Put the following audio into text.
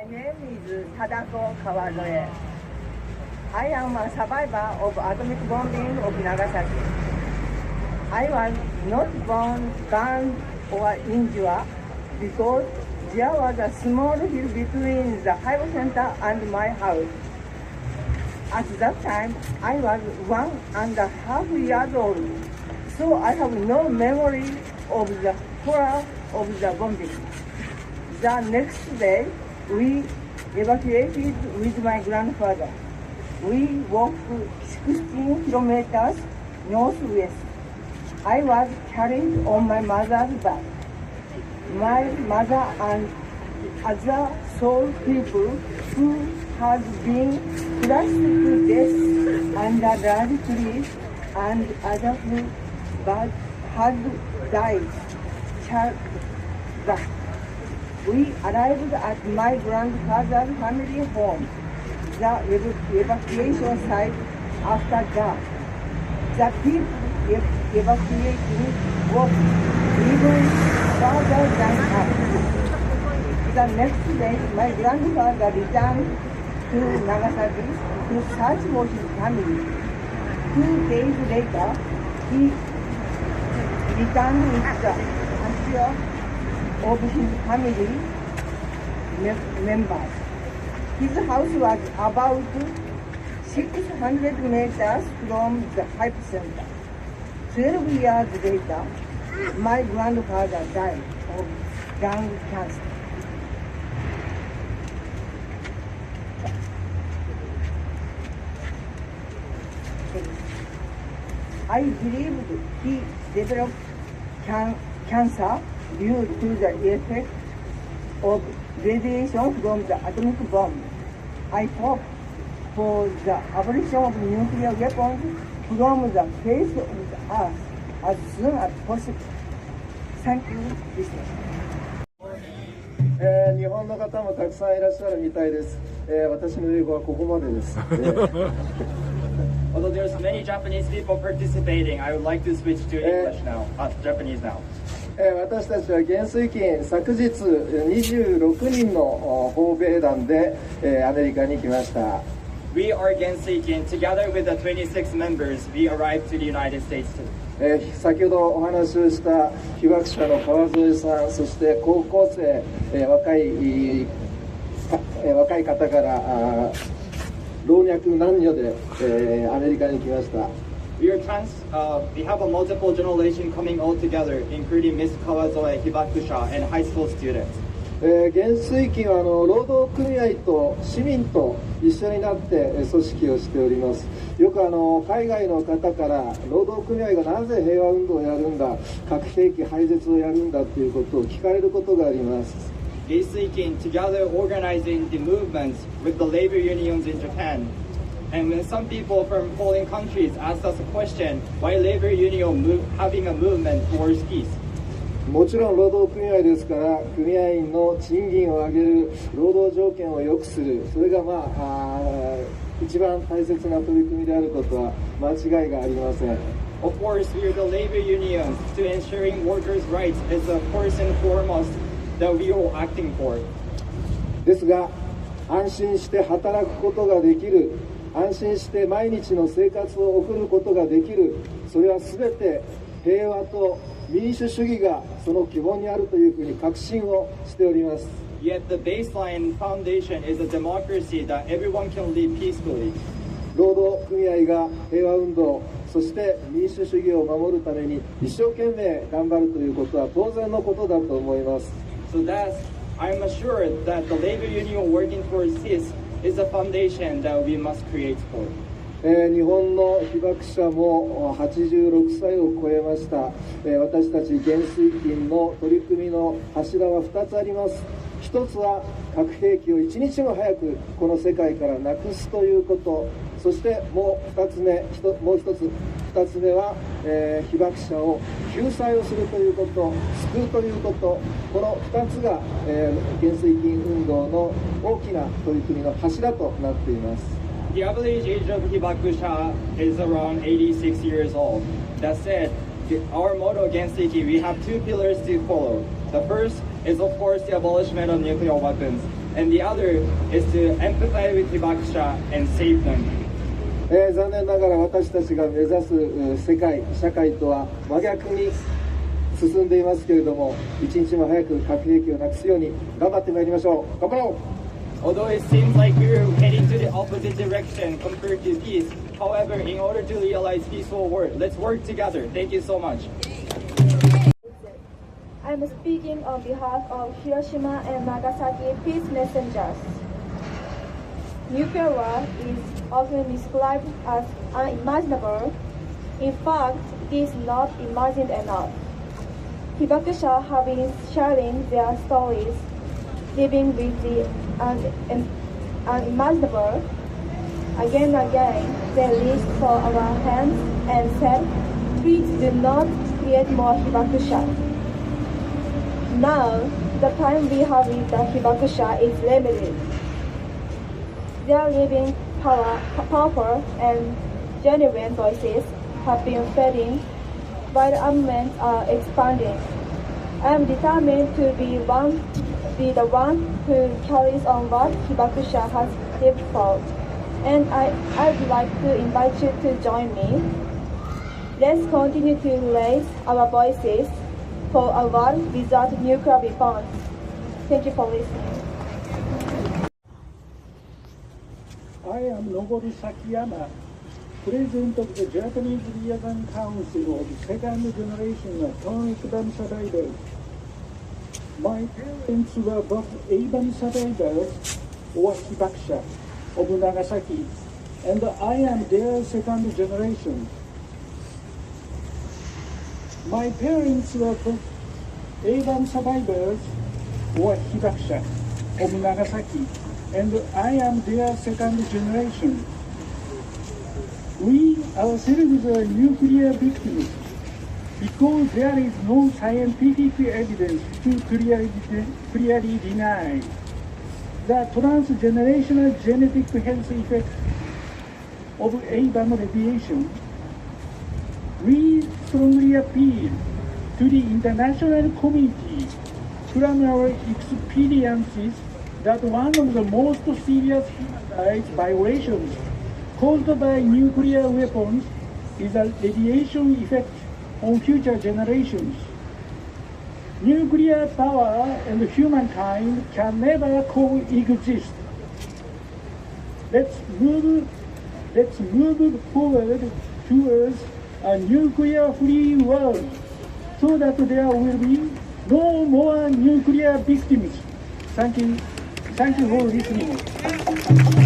My name is Tadako Kawazoe. I am a survivor of atomic bombing of Nagasaki. I was not burned or injured because there was a small hill between the hypocenter and my house. At that time, I was 1.5 years old, so I have no memory of the horror of the bombing. The next day, we evacuated with my grandfather. We walked 16 kilometers northwest. I was carried on my mother's back. My mother and other soul people who had been crushed to death under large trees and others who had died childbirth. We arrived at my grandfather's family home, the evacuation site after dark. The people evacuated walked even further than us. The next day, my grandfather returned to Nagasaki to search for his family. 2 days later, he returned with the picture of his family members. His house was about 600 meters from the hypocenter. 12 years later, my grandfather died of lung cancer. I believe he developed cancer due to the effect of radiation from the atomic bomb. I hope for the abolition of nuclear weapons from the face of the earth as soon as possible. Thank you, listeners. 日本の方もたくさんいらっしゃるみたいです。私の英語はここまでです。Although there's many Japanese people participating, I would like to switch to English now, Japanese now. 私たちは元帥金昨日26人の訪米団でアメリカに来ました。We are Gensuikin. Together with the 26 members, we arrived to the United States. 先ほどお話をした被爆者の川副さん、そして高校生、若い方から老若男女で、アメリカに来ました。We have a multiple generation coming all together, including Miss Kawazoe, Hibakusha, and high school students. 元帥金は労働組合と市民と一緒になって組織をしております。よく海外の方から労働組合がなぜ平和運動をやるんだ、核兵器廃絶をやるんだということを聞かれることがあります。Gensuikin, together organizing the movements with the labor unions in Japan. And when some people from foreign countries asked us a question, why labor union having a movement towards peace? もちろん労働組合ですから組合員の賃金を上げる、労働条件を良くする、それが一番大切な取り組みであることは間違いがありません。Of course, we are the labor unions to ensuring workers' rights is the first and foremost that we are acting for. ですが安心して働くことができる、安心して毎日の生活を送ることができる、それは全て平和と民主主義がその基本にあるというふうに確信をしております。Yet the baseline foundation is a democracy that everyone can live peacefully. 労働組合が平和運動、そして民主主義を守るために一生懸命頑張るということは当然のことだと思います。So I'm assured that the labor union working towards peace is a foundation that we must create for. 日本の被爆者も86歳を超えました。私たち元帥金の取り組みの柱は2つあります。1つは核兵器を一日も早くこの世界からなくすということ、そしてもう2つ目は、被爆者を救済をするということ、救うということ、この2つが、元帥金運動の大きな取り組みの柱となっています。The average age of Hibakusha is around 86 years old. That said, our motto against Gensuikin, we have two pillars to follow. The first is, of course, the abolishment of nuclear weapons. and the other is to empathize with hibakusha and save them. 残念ながら私たちが目指す世界、社会とは真逆に進んでいますけれども、一日も早く核兵器をなくすように頑張ってまいりましょう。頑張ろう。 Although it seems like we're heading to the opposite direction compared to peace, however, in order to realize peaceful world, let's work together. Thank you so much. I'm speaking on behalf of Hiroshima and Nagasaki peace messengers. Nuclear war is often described as unimaginable. In fact, it is not imagined enough. Hibakusha have been sharing their stories, living with the unimaginable. Again and again, they reached for our hands and said, please do not create more hibakusha. Now, the time we have with the hibakusha is limited. Their living powerful and genuine voices have been fading while armaments are expanding. I am determined to be the one who carries on what hibakusha has lived for, and I'd like to invite you to join me. Let's continue to raise our voices for a world without nuclear weapons. Thank you for listening. I am Noboru Sakiyama, President of the Japanese Liaison Council of second generation atomic bomb survivors. My parents were both A-bomb survivors or hibakusha of Nagasaki, and I am their second generation. My parents were both A-bomb survivors or hibakusha of Nagasaki, and I am their second generation. We ourselves are nuclear victims because there is no scientific evidence to clearly deny the transgenerational genetic health effects of A-bomb radiation. We strongly appeal to the international community from our experiences that one of the most serious human rights violations caused by nuclear weapons is a radiation effect on future generations. Nuclear power and humankind can never coexist. Let's move forward towards a nuclear-free world so that there will be no more nuclear victims. Thank you for listening.